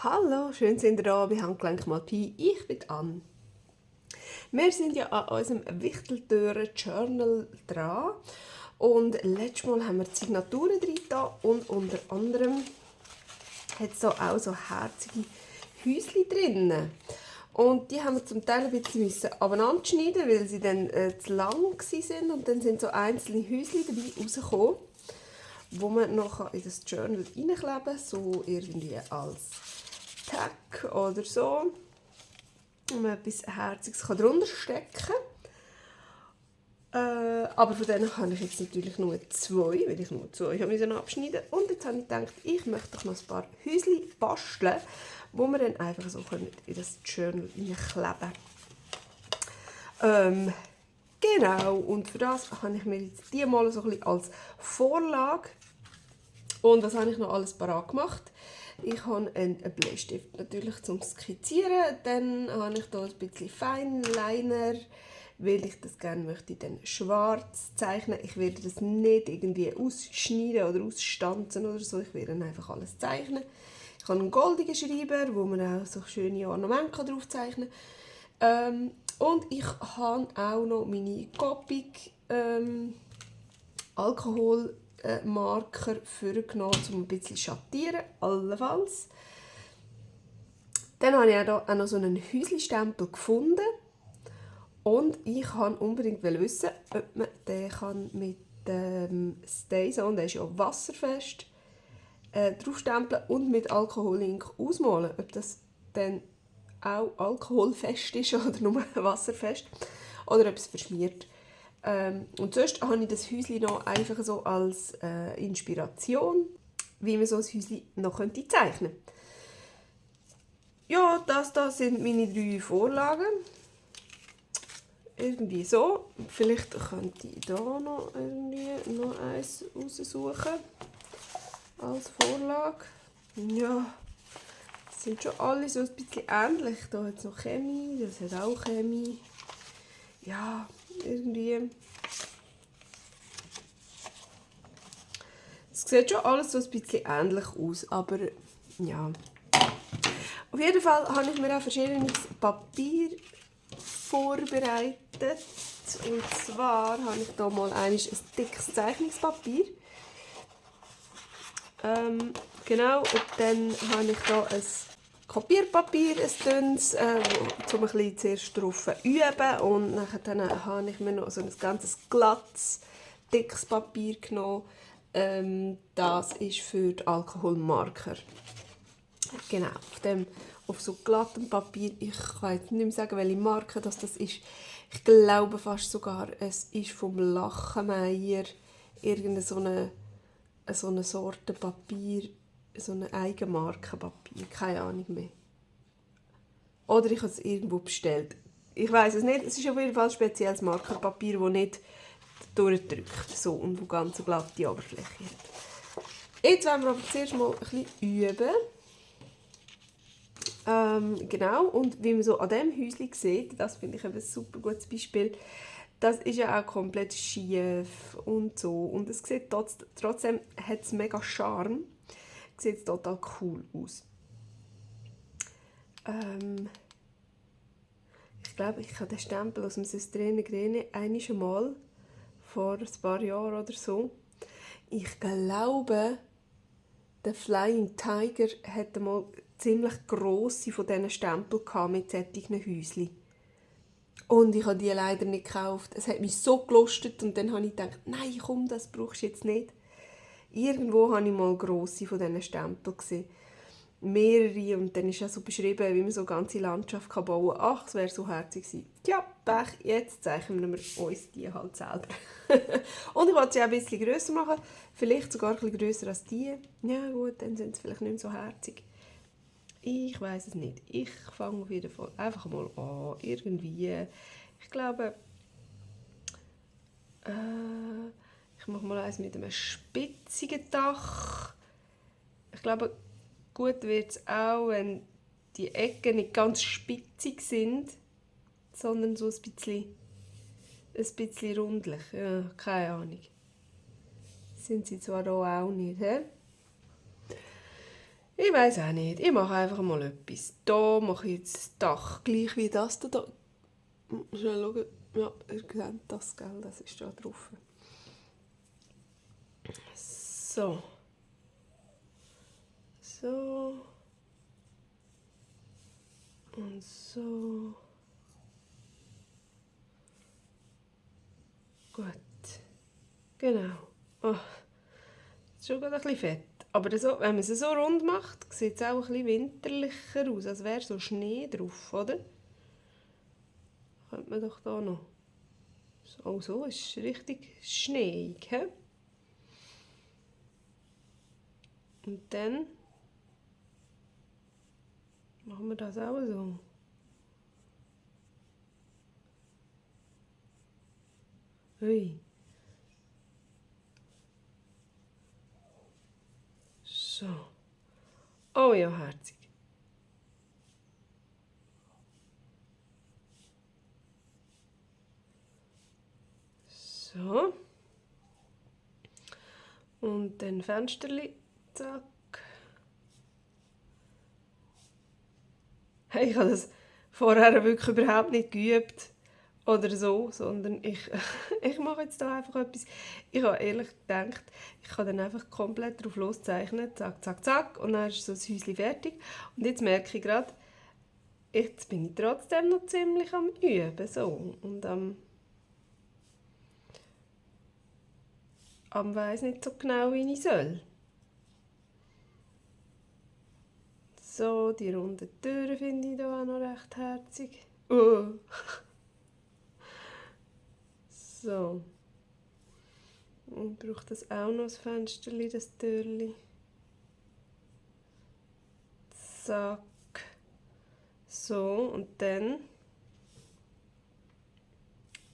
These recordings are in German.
Hallo, schön sind ihr da bei Handgelenk mal Pi. Ich bin Anne. Wir sind ja an unserem Wichteltüren-Journal dran und letztes Mal haben wir die Signaturen drin und unter anderem hat es da auch so herzige Häuschen drin. Und die haben wir zum Teil ein bisschen aneinander schneiden, weil sie dann zu lang waren und dann sind so einzelne Häuschen dabei rausgekommen, wo man noch in das Journal reinkleben kann, so irgendwie als Tag oder so, wo man etwas Herziges drunter stecken kann. Aber von denen habe ich jetzt natürlich nur 2, weil ich nur 2 abschneiden musste. Und jetzt habe ich gedacht, ich möchte doch noch ein paar Häuschen basteln, wo wir dann einfach so in das Journal kleben können. Genau, und für das habe ich mir jetzt die mal so ein bisschen als Vorlage. Und was habe ich noch alles parat gemacht? Ich habe einen Bleistift natürlich zum Skizzieren. Dann habe ich hier ein bisschen Feinliner, weil ich das gerne möchte, dann schwarz zeichnen. Ich werde das nicht irgendwie ausschneiden oder ausstanzen oder so. Ich werde einfach alles zeichnen. Ich habe einen goldenen Schreiber, wo man auch so schöne Ornamente drauf zeichnen kann. Und ich habe auch noch meine Copic Alkoholmarker vorgenommen, um ein bisschen zu schattieren, allenfalls. Dann habe ich auch noch so einen Häuslistempel gefunden und ich wollte unbedingt wissen, ob man den mit dem Stay-Zone, der ist ja wasserfest, draufstempeln und mit Alkoholink ausmalen. Ob das dann auch alkoholfest ist oder nur wasserfest oder ob es verschmiert. Und sonst habe ich das Häuschen noch einfach so als Inspiration, wie man so ein Häuschen noch zeichnen könnte. Ja, das sind meine 3 Vorlagen. Irgendwie so. Vielleicht könnte ich da noch eins raussuchen als Vorlage. Ja, das sind schon alle so ein bisschen ähnlich. Da hat es noch Chemie, das hat auch Chemie. Ja, irgendwie. Es sieht schon alles so ein bisschen ähnlich aus, aber ja. Auf jeden Fall habe ich mir auch verschiedenes Papier vorbereitet. Und zwar habe ich hier mal ein dickes Zeichnungspapier. Genau, und dann habe ich hier ein Kopierpapier, ein dünnes, um ein bisschen zuerst drauf zu üben. Und dann habe ich mir noch so ein ganzes glattes, dickes Papier genommen. Das ist für die Alkoholmarker. Genau, auf so glattem Papier, ich kann jetzt nicht mehr sagen, welche Marke das ist. Ich glaube fast sogar, es ist vom Lachenmeier irgendeine so eine Sorte Papier, so eine Eigenmarke Papier, keine Ahnung mehr. Oder ich habe es irgendwo bestellt. Ich weiß es nicht, es ist auf jeden Fall ein spezielles Markerpapier, das nicht durchdrückt so, und das ganz glatte Oberfläche hat. Jetzt wollen wir aber zuerst mal ein bisschen üben. Genau, und wie man so an diesem Häuschen sieht, das finde ich ein super gutes Beispiel, das ist ja auch komplett schief und so. Und es sieht trotzdem hat es mega Charme. Sieht total cool aus. Ich glaube, ich habe den Stempel aus dem Systrene Grene einmal schon mal vor ein paar Jahren oder so. Ich glaube, der Flying Tiger hatte mal ziemlich grosse von diesen Stempeln mit solchen Häuschen. Und ich habe die leider nicht gekauft. Es hat mich so gelustet und dann habe ich gedacht, nein, komm, das brauchst du jetzt nicht. Irgendwo habe ich mal grosse von diesen Stempeln gesehen. Mehrere, und dann ist ja so beschrieben, wie man so eine ganze Landschaft bauen kann. Ach, es wäre so herzig gewesen. Tja, Pech, jetzt zeichnen wir uns die halt selber. Und ich wollte sie auch ein bisschen grösser machen, vielleicht sogar ein bisschen grösser als die. Ja gut, dann sind sie vielleicht nicht mehr so herzig. Ich weiß es nicht. Ich fange auf jeden Fall einfach mal an, irgendwie. Ich glaube, ich mache mal eins mit einem spitzigen Dach. Ich glaube, gut wird es auch, wenn die Ecken nicht ganz spitzig sind, sondern so ein bisschen rundlich. Ja, keine Ahnung. Sind sie zwar auch nicht, he? Ich weiß auch nicht. Ich mache einfach mal etwas. Da mache ich jetzt das Dach gleich wie das da. Schnell schauen. Ja, ihr seht das, gell? Das ist da drauf. So. So. Und so. Gut. Genau. Oh, ist schon gerade ein bisschen fett. Aber so, wenn man es so rund macht, sieht es auch ein bisschen winterlicher aus, als wäre so Schnee drauf, oder? Könnte man doch da noch. So, so ist es richtig schneeig. He? Und dann machen wir das auch so. Ui. So. Oh ja, herzig. So. Und dann Fensterli. Zack. Hey, ich habe das vorher wirklich überhaupt nicht geübt oder so, sondern ich mache jetzt da einfach etwas. Ich habe ehrlich gedacht, ich kann dann einfach komplett drauf loszeichnen, zack, zack, zack, und dann ist so das Häuschen fertig. Und jetzt merke ich gerade, jetzt bin ich trotzdem noch ziemlich am Üben, so, und weiss nicht so genau, wie ich soll. So, die runden Türen finde ich da auch noch recht herzig. So. Und brauche das auch noch, das Fensterli, das Türli. Zack. So, und dann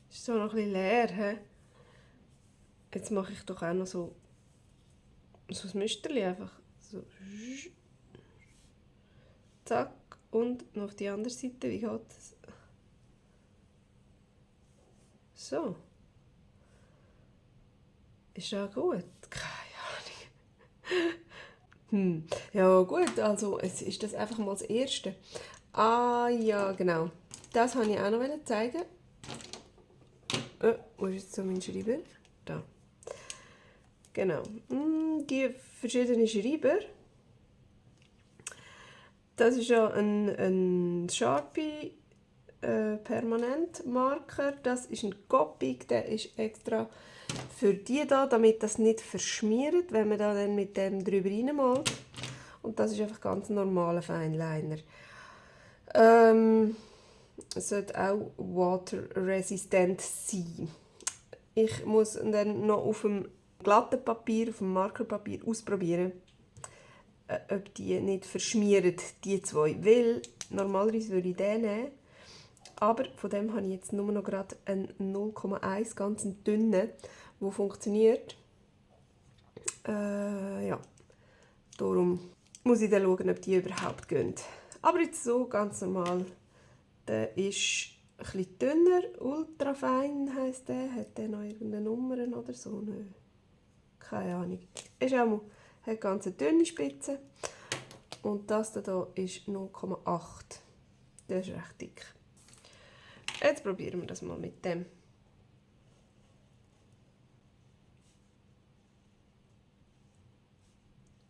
ist es so noch ein bisschen leer. He? Jetzt mache ich doch auch noch so ein Müsterli einfach. So. Zack. Und noch auf die andere Seite. Wie geht das? So. Ist ja gut. Keine Ahnung. Ja gut, also jetzt ist das einfach mal das Erste. Ah ja, genau. Das wollte ich auch noch zeigen. Wo ist jetzt so mein Schreiber? Da. Genau. Die verschiedenen Schreiber. Das ist ja ein Sharpie Permanentmarker. Das ist ein Copic, der ist extra für die da, damit das nicht verschmiert, wenn man da dann mit dem drüber reinmalt. Und das ist einfach ganz normaler Feinliner. Es sollte auch waterresistent sein. Ich muss dann noch auf dem glatten Papier, auf dem Markerpapier ausprobieren, ob die nicht verschmieren, die zwei. Weil normalerweise würde ich den nehmen, aber von dem habe ich jetzt nur noch gerade einen 0,1 ganz dünnen, der funktioniert. Ja, darum muss ich dann schauen, ob die überhaupt gehen. Aber jetzt so ganz normal. Der ist ein bisschen dünner, ultrafein heisst der. Hat der noch irgendeine Nummer oder so? Nö. Keine Ahnung. Ist auch mal, hat ganz dünne Spitze. Und das hier ist 0,8. Das ist recht dick. Jetzt probieren wir das mal mit dem.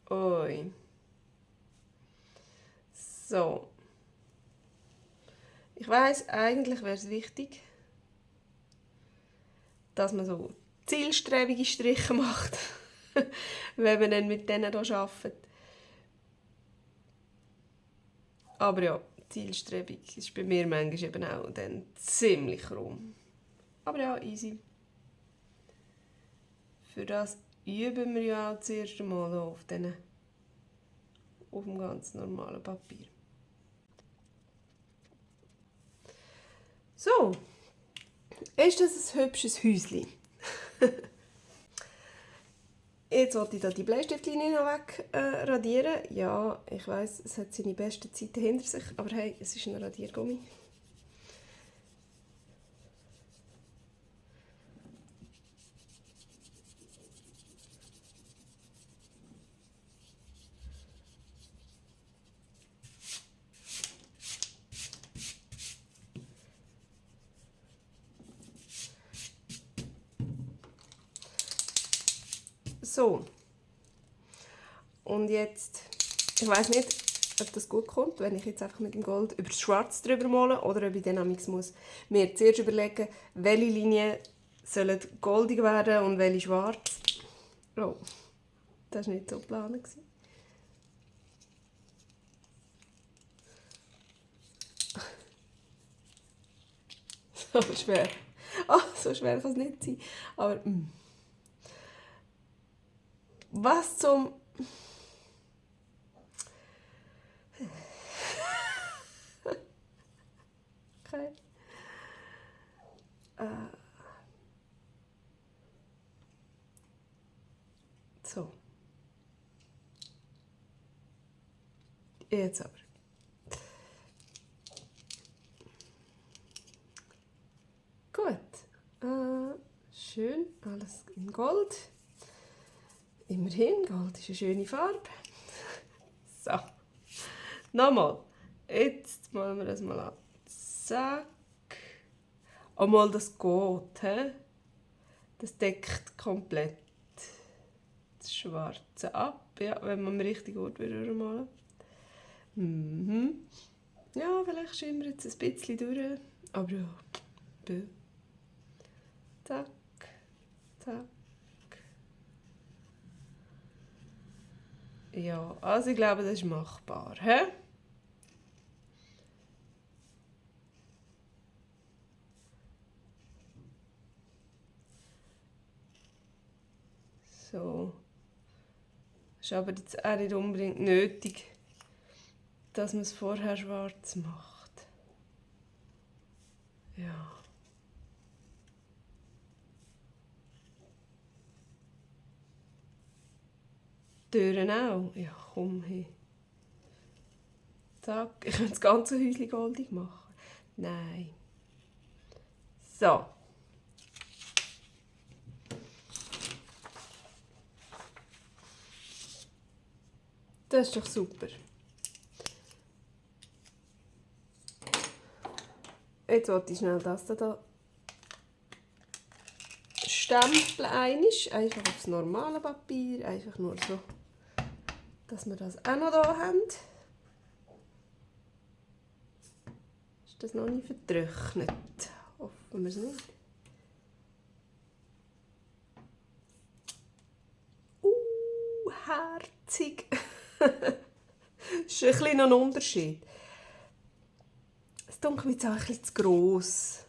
Ui. So. Ich weiss, eigentlich wäre es wichtig, dass man so zielstrebige Striche macht, wenn man dann mit denen hier arbeitet. Aber ja, zielstrebig ist bei mir manchmal eben auch dann ziemlich krumm. Aber ja, easy. Für das üben wir ja auch das erste Mal auf dem ganz normalen Papier. So, ist das ein hübsches Häuschen? Jetzt wollte ich da die Bleistiftlinie noch wegradieren. Ja, ich weiss, es hat seine besten Zeiten hinter sich, aber hey, es ist ein Radiergummi. So. Und jetzt, ich weiß nicht, ob das gut kommt, wenn ich jetzt einfach mit dem Gold über das Schwarz drüber male oder ob ich dann muss mir zuerst überlegen, welche Linien sollen goldig werden und welche schwarz. Oh, das war nicht so geplant. So schwer. Oh, so schwer kann es nicht sein. Aber was zum... Okay. So. Jetzt aber. Gut. Schön, alles in Gold. Immerhin, Gold ist eine schöne Farbe. So. Nochmal. Jetzt malen wir das mal an. Zack. Einmal das geht. He? Das deckt komplett das Schwarze ab. Ja, wenn man richtig gut malen. Ja, vielleicht schimmert es ein bisschen durch. Aber ja. Zack. Zack. Ja, also ich glaube, das ist machbar. He? So. Ist aber jetzt auch nicht unbedingt nötig, dass man es vorher schwarz macht. Ja. Türen auch? Ja, komm hin. Zack. Ich könnte das ganze Häuschen goldig machen. Nein. So. Das ist doch super. Jetzt wollte ich schnell das hier stempeln. Einfach aufs normale Papier. Einfach nur so, dass wir das auch noch hier haben. Ist das noch nicht vertrocknet? Hoffen wir es nicht. Herzig. Das ist ein bisschen ein Unterschied. Das dunkelt mir jetzt auch ein bisschen zu gross.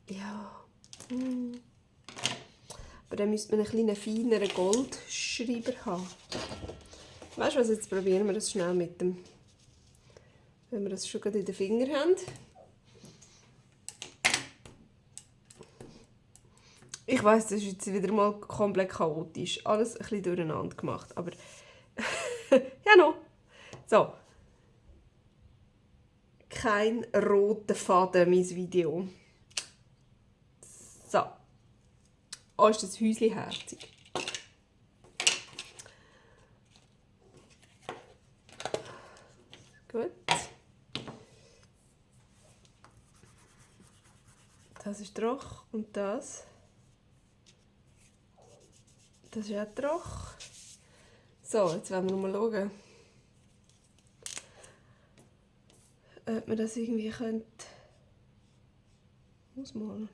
Ja. Aber dann müsste man einen kleinen feineren Goldschreiber haben. Weißt du was, jetzt probieren wir das schnell mit dem, wenn wir das schon in den Fingern haben. Ich weiss, das ist jetzt wieder mal komplett chaotisch. Alles ein bisschen durcheinander gemacht. Aber ja noch. So. Kein roter Faden, mein Video. So. Oh, ist das Häuschen herzig. Gut. Das ist trocken und das. Das ist auch trocken. So, jetzt wollen wir mal schauen, ob man das irgendwie ausmalen.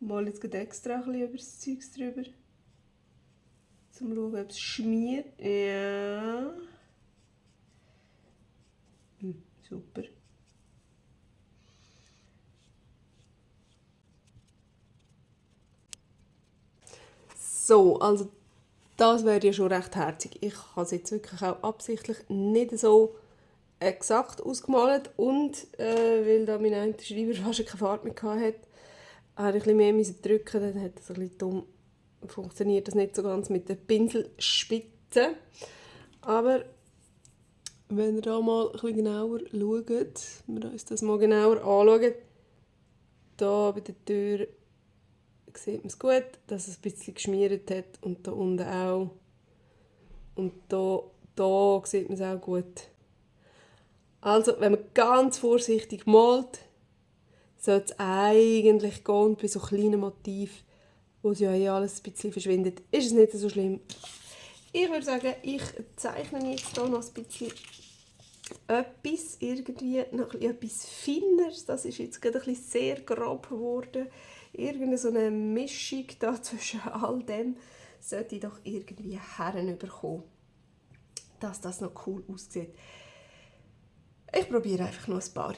Mal jetzt extra ein bisschen über das Zeug drüber. Um zu schauen, ob es schmiert. Ja. Super. So, also das wäre ja schon recht herzig. Ich habe es jetzt wirklich auch absichtlich nicht so exakt ausgemalt und weil da mein eigener Schreiber fast keine Farbe mehr hatte, habe ich ein bisschen mehr drücken, dann hat das ein bisschen dumm, funktioniert das nicht so ganz mit den Pinselspitzen. Aber wenn ihr da mal ein bisschen genauer schaut, wenn wir uns das mal genauer anschauen, da bei der Tür sieht man es gut, dass es ein bisschen geschmiert hat und da unten auch. Und da sieht man es auch gut. Also, wenn man ganz vorsichtig malt, sollte es eigentlich gehen. Und bei so kleinen Motiven, wo es ja eh alles ein bisschen verschwindet, ist es nicht so schlimm. Ich würde sagen, ich zeichne jetzt hier noch ein bisschen etwas, irgendwie noch etwas Feines. Das ist jetzt gerade ein bisschen sehr grob geworden. Irgendeine so eine Mischung da zwischen all dem sollte ich doch irgendwie herbekommen, dass das noch cool aussieht. Ich probiere einfach noch ein paar.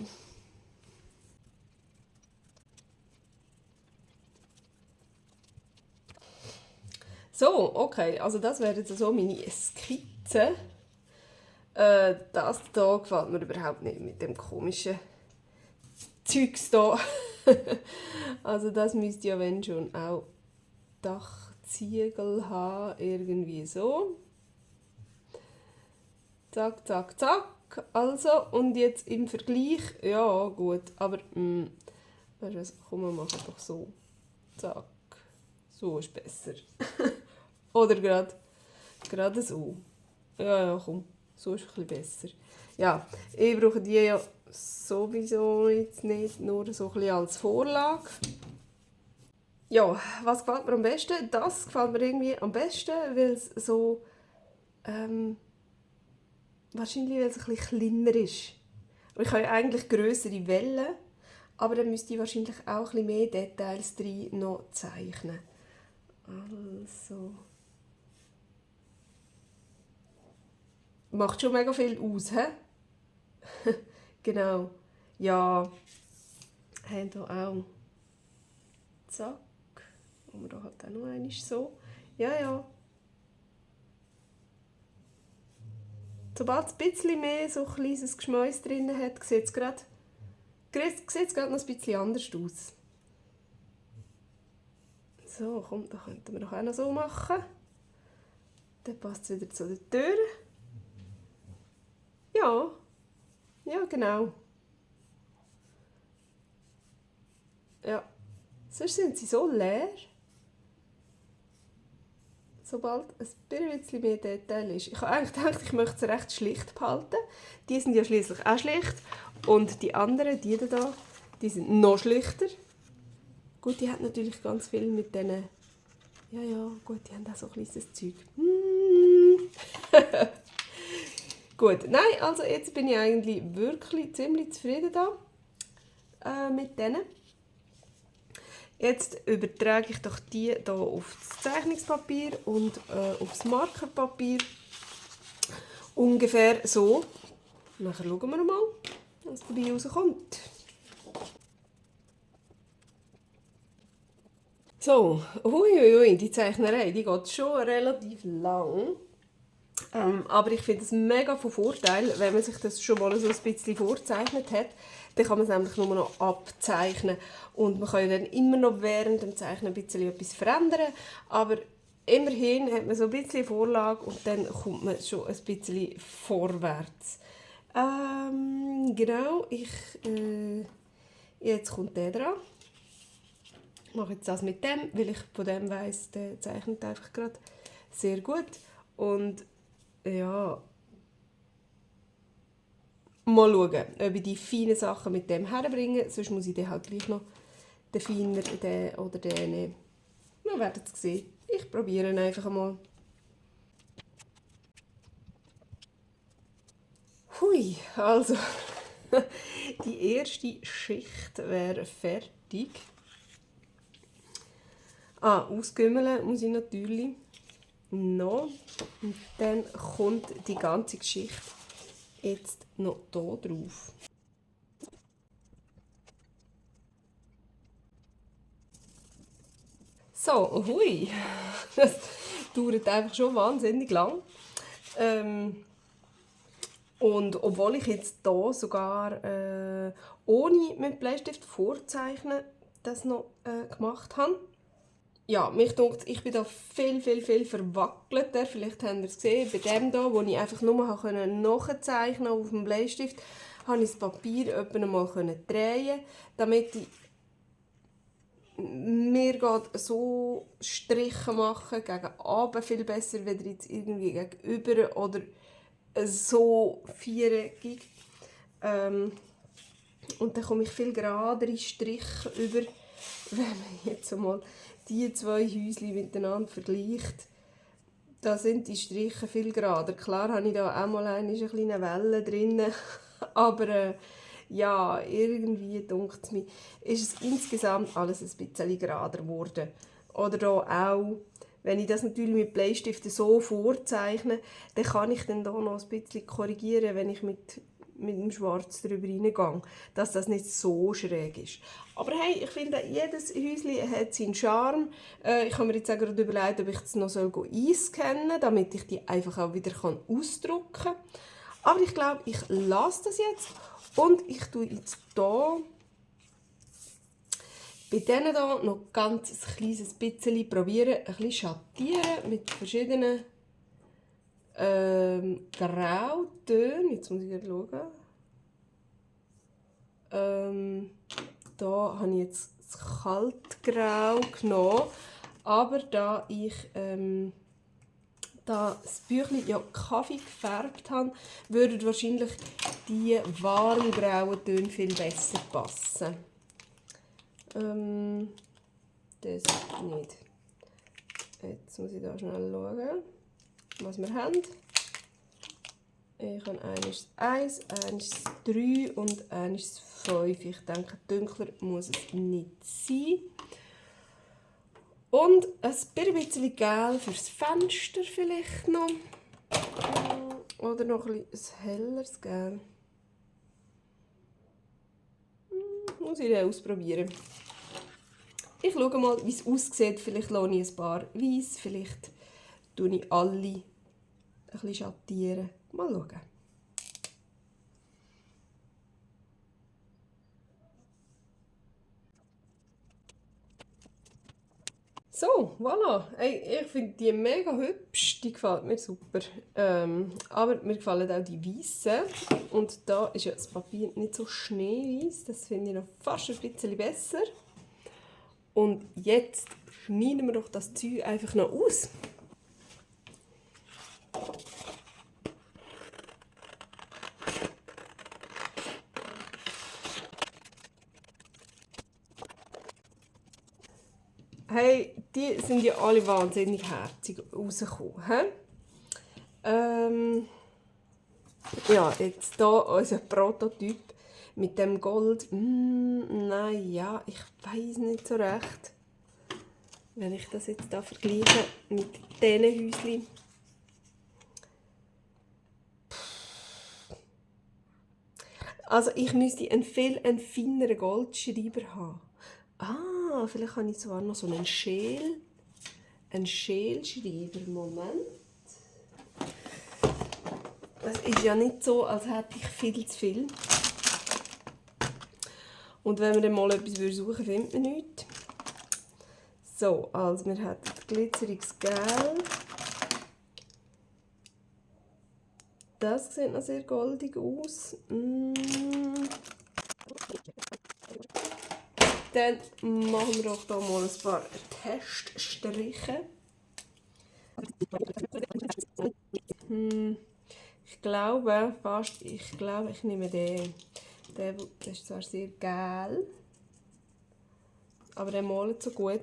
So, okay, also das wären jetzt so meine Skizzen. Das hier gefällt mir überhaupt nicht mit dem komischen Zeugs hier. Also das müsste ja wenn schon auch Dachziegel haben, irgendwie so. Zack, zack, zack. Also, und jetzt im Vergleich, ja gut, aber weißt du was, komm, wir machen doch so. Zack, so ist besser. Oder gerade so. Ja, komm, so ist ein bisschen besser. Ja, ich brauche die ja sowieso jetzt nicht, nur so ein bisschen als Vorlage. Ja, was gefällt mir am besten? Das gefällt mir irgendwie am besten, weil es so, wahrscheinlich weil es ein bisschen kleiner ist. Und ich habe ja eigentlich grössere Wellen, aber dann müsste ich wahrscheinlich auch ein bisschen mehr Details drin noch zeichnen. Also. Macht schon mega viel aus, hä? Genau. Ja, haben hier auch. Zack. Und wir da halt auch noch einmal so. Ja, ja. Sobald es ein bisschen mehr so ein kleines Geschmäus drin hat, sieht es gerade noch ein bisschen anders aus. So, komm, da könnten wir doch auch noch so machen. Dann passt es wieder zu der Tür. Ja, ja, genau. Ja, sonst sind sie so leer. Sobald ein bisschen mehr Detail ist. Ich habe eigentlich gedacht, ich möchte es recht schlicht behalten. Die sind ja schließlich auch schlicht. Und die anderen, die da, die sind noch schlichter. Gut, die hat natürlich ganz viel mit diesen... Ja, gut, die haben auch so ein kleines Zeug. Gut, nein, also jetzt bin ich eigentlich wirklich ziemlich zufrieden da, mit denen. Jetzt übertrage ich doch die hier auf das Zeichnungspapier und aufs Markerpapier. Ungefähr so. Nachher schauen wir mal, was dabei rauskommt. So, die Zeichnerei, die geht schon relativ lang. Aber ich finde es mega von Vorteil, wenn man sich das schon mal so ein bisschen vorzeichnet hat. Dann kann man es nämlich nur noch abzeichnen. Und man kann ja dann immer noch während dem Zeichnen ein bisschen etwas verändern. Aber immerhin hat man so ein bisschen Vorlage und dann kommt man schon ein bisschen vorwärts. Genau, jetzt kommt der dran. Ich mache jetzt das mit dem, weil ich von dem weiss, der zeichnet einfach gerade sehr gut. Und ja, mal schauen, ob ich die feinen Sachen mit dem herbringe. Sonst muss ich dann halt gleich noch den feiner den oder den nehmen. Wir werden es sehen. Ich probiere ihn einfach mal. Hui, also die erste Schicht wäre fertig. Ausgümmeln muss ich natürlich noch. Und dann kommt die ganze Geschichte jetzt noch hier drauf. So, hui, das dauert einfach schon wahnsinnig lang. Und obwohl ich jetzt hier sogar ohne mit Bleistift vorzeichnen das noch gemacht habe. Ja, mich denkt, ich bin da viel verwackelter. Vielleicht habt ihr es gesehen, bei dem hier, wo ich einfach nur nachzeichnen konnte auf dem Bleistift, konnte ich das Papier etwa mal drehen, damit ich mir geht so Striche machen gegen oben viel besser, als jetzt irgendwie gegenüber oder so viereckig. Und dann komme ich viel geradere Striche über, wenn man jetzt einmal die zwei Häuschen miteinander vergleicht. Da sind die Striche viel gerader. Klar habe ich da auch mal eine kleine Welle drin, aber ja, irgendwie dunkt es mir, ist es insgesamt alles ein bisschen gerader geworden. Oder da auch, wenn ich das natürlich mit Bleistiften so vorzeichne, dann kann ich dann da noch ein bisschen korrigieren, wenn ich mit dem Schwarz drüber reingehe, dass das nicht so schräg ist. Aber hey, ich finde, jedes Häuschen hat seinen Charme. Ich habe mir jetzt auch gerade überlegt, ob ich es noch einscannen soll, damit ich die einfach auch wieder ausdrucken kann. Aber ich glaube, ich lasse das jetzt und ich tue jetzt hier bei denen hier noch ganz ein kleines bisschen probieren, ein bisschen schattieren mit verschiedenen Grautönen. Jetzt muss ich gerade schauen. Da habe ich jetzt das Kaltgrau genommen, aber da ich das Büchlein ja Kaffee gefärbt habe, würden wahrscheinlich die warmen grauen Töne viel besser passen. Das nicht. Jetzt muss ich da schnell schauen, was wir haben. Ich habe eines 1, eines 3 und eines 5. Ich denke, dunkler muss es nicht sein. Und ein bisschen Gel fürs Fenster vielleicht noch. Oder noch ein helleres Gel. Muss ich ausprobieren. Ich schaue mal, wie es aussieht. Vielleicht lasse ich ein paar weiss, vielleicht tue ich alle ein bisschen schattieren. Mal schauen. So, voilà. Hey, ich finde die mega hübsch. Die gefällt mir super. Aber mir gefallen auch die weißen. Und da ist ja das Papier nicht so schneeweiß. Das finde ich noch fast ein bisschen besser. Und jetzt schneiden wir doch das Zeug einfach noch aus. Hey, die sind ja alle wahnsinnig herzig rausgekommen. Ja, jetzt hier unser Prototyp mit dem Gold. Nein, ja, ich weiß nicht so recht. Wenn ich das jetzt da vergleiche mit diesen Häuschen. Also ich müsste einen viel feineren Goldschreiber haben. Ah, vielleicht habe ich zwar noch so einen Schälschreiber. Moment. Es ist ja nicht so, als hätte ich viel zu viel. Und wenn man dann mal etwas suchen würde, findet man nichts. So, also wir haben glitzeriges Gelb. Das sieht noch sehr goldig aus. Dann machen wir doch hier mal ein paar Teststriche. Ich glaube fast, ich nehme den. Der ist zwar sehr gelb, aber der malt so gut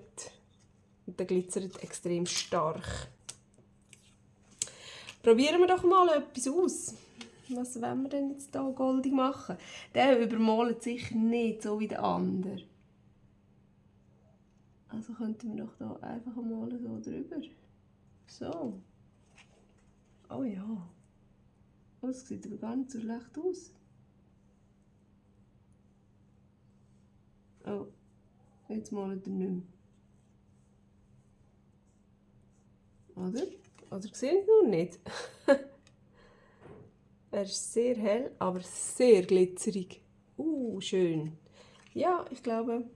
und der glitzert extrem stark. Probieren wir doch mal etwas aus. Was wollen wir denn jetzt hier goldig machen? Der übermalt sicher nicht so wie der andere. Also könnten wir doch hier einfach mal so drüber. So. Oh ja. Das sieht aber gar nicht so schlecht aus. Oh, jetzt malt er nicht mehr. Oder? Oder seht ihr noch nicht? Er ist sehr hell, aber sehr glitzerig. Schön. Ja, ich glaube,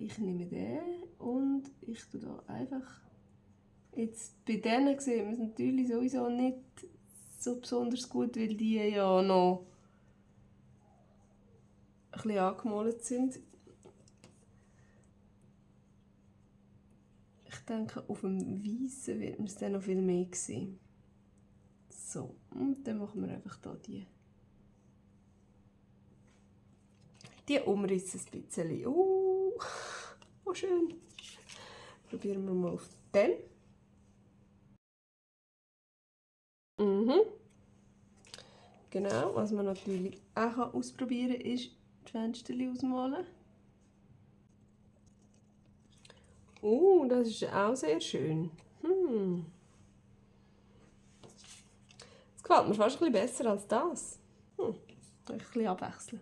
ich nehme den und ich tue da einfach. Jetzt bei denen sieht man es natürlich sowieso nicht so besonders gut, weil die ja noch ein bisschen angemalt sind. Ich denke, auf dem Weißen wird man es dann noch viel mehr sehen. So, und dann machen wir einfach hier die Umrisse ein bisschen. Oh schön. Probieren wir mal auf den. Genau, was man natürlich auch ausprobieren kann, ist die Fenster ausmalen. Das ist auch sehr schön. Das gefällt mir fast ein bisschen besser als das. Ein bisschen abwechseln.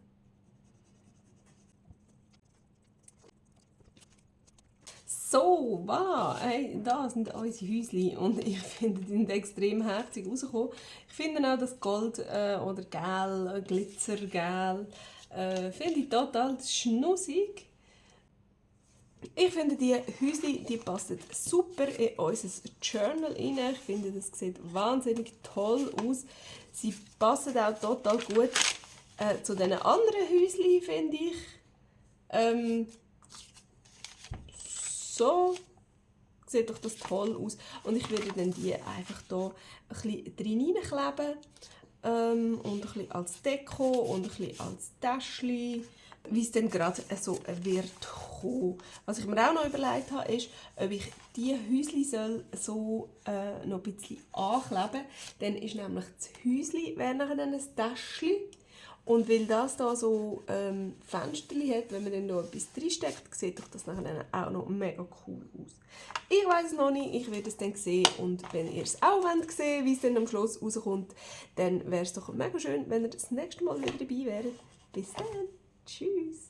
So, voilà, hey, da sind unsere Häuschen und ich finde, die sind extrem herzig rausgekommen. Ich finde auch das Gold oder Gel, Glitzergel, finde ich total schnussig. Ich finde, die Häuschen, die passen super in unser Journal rein. Ich finde, das sieht wahnsinnig toll aus. Sie passen auch total gut zu den anderen Häuschen, finde ich. So sieht doch das toll aus. Und ich werde dann die einfach hier ein bisschen reinkleben. Und ein bisschen als Deko und ein bisschen als Täschchen, wie es dann gerade so wird kommen. Was ich mir auch noch überlegt habe, ist, ob ich diese Häuschen so noch ein bisschen ankleben soll. Dann ist nämlich das Häuschen nachher ein Täschchen. Und weil das hier so Fensterchen hat, wenn man dann noch etwas reinsteckt, sieht doch das nachher auch noch mega cool aus. Ich weiss es noch nicht, ich werde es dann sehen. Und wenn ihr es auch sehen wollt, wie es dann am Schluss rauskommt, dann wäre es doch mega schön, wenn ihr das nächste Mal wieder dabei wäret. Bis dann, tschüss!